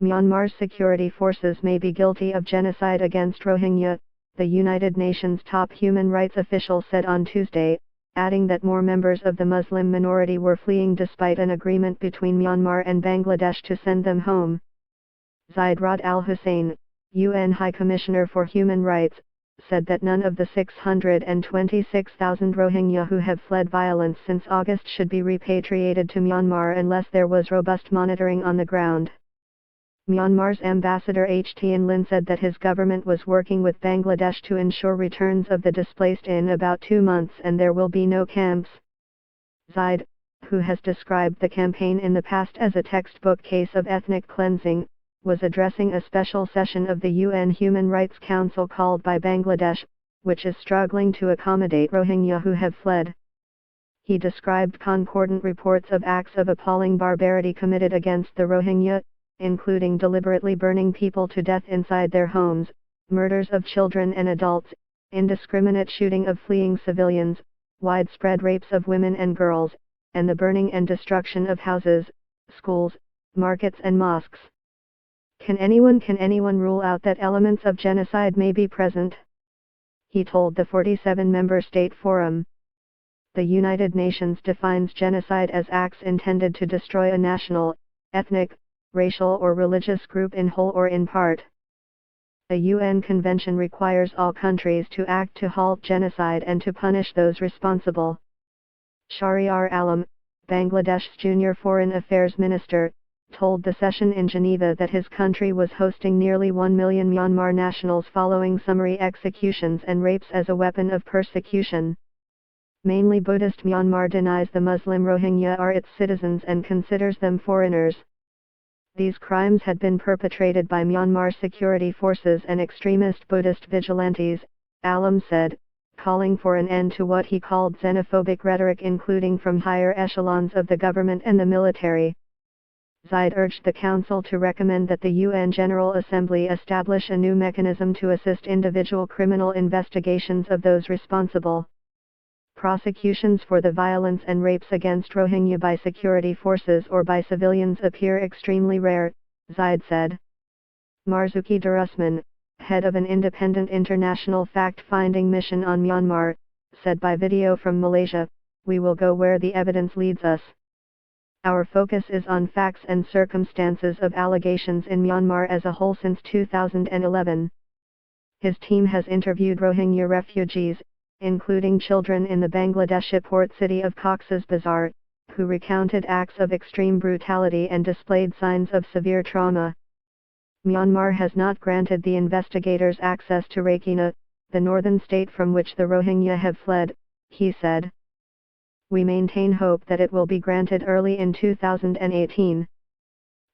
Myanmar's security forces may be guilty of genocide against Rohingya, the United Nations top human rights official said on Tuesday, adding that more members of the Muslim minority were fleeing despite an agreement between Myanmar and Bangladesh to send them home. Zaid Rad al-Hussein, UN High Commissioner for Human Rights, said that none of the 626,000 Rohingya who have fled violence since August should be repatriated to Myanmar unless there was robust monitoring on the ground. Myanmar's ambassador H. Tien Lin said that his government was working with Bangladesh to ensure returns of the displaced in about 2 months and there will be no camps. Zaid, who has described the campaign in the past as a textbook case of ethnic cleansing, was addressing a special session of the UN Human Rights Council called by Bangladesh, which is struggling to accommodate Rohingya who have fled. He described concordant reports of acts of appalling barbarity committed against the Rohingya, including deliberately burning people to death inside their homes, murders of children and adults, indiscriminate shooting of fleeing civilians, widespread rapes of women and girls, and the burning and destruction of houses, schools, markets and mosques. Can anyone rule out that elements of genocide may be present? He told the 47-member state forum. The United Nations defines genocide as acts intended to destroy a national, ethnic, racial or religious group in whole or in part. A UN convention requires all countries to act to halt genocide and to punish those responsible. Shahriar Alam, Bangladesh's junior foreign affairs minister, told the session in Geneva that his country was hosting nearly 1 million Myanmar nationals following summary executions and rapes as a weapon of persecution. Mainly Buddhist Myanmar denies the Muslim Rohingya are its citizens and considers them foreigners. These crimes had been perpetrated by Myanmar security forces and extremist Buddhist vigilantes, Alam said, calling for an end to what he called xenophobic rhetoric including from higher echelons of the government and the military. Zaid urged the Council to recommend that the UN General Assembly establish a new mechanism to assist individual criminal investigations of those responsible. Prosecutions for the violence and rapes against Rohingya by security forces or by civilians appear extremely rare, Zaid said. Marzuki Darusman, head of an independent international fact-finding mission on Myanmar, said by video from Malaysia, "We will go where the evidence leads us. Our focus is on facts and circumstances of allegations in Myanmar as a whole since 2011. His team has interviewed Rohingya refugees, including children in the Bangladeshi port city of Cox's Bazar, who recounted acts of extreme brutality and displayed signs of severe trauma. Myanmar has not granted the investigators access to Rakhine, the northern state from which the Rohingya have fled," he said. "We maintain hope that it will be granted early in 2018.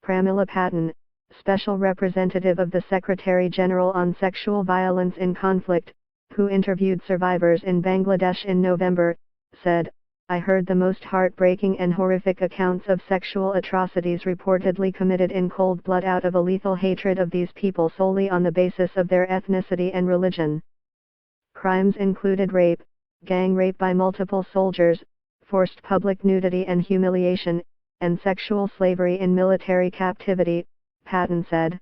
Pramila Patten, Special Representative of the Secretary-General on Sexual Violence in Conflict, who interviewed survivors in Bangladesh in November, said, "I heard the most heartbreaking and horrific accounts of sexual atrocities reportedly committed in cold blood out of a lethal hatred of these people solely on the basis of their ethnicity and religion. Crimes included rape, gang rape by multiple soldiers, forced public nudity and humiliation, and sexual slavery in military captivity," Patton said.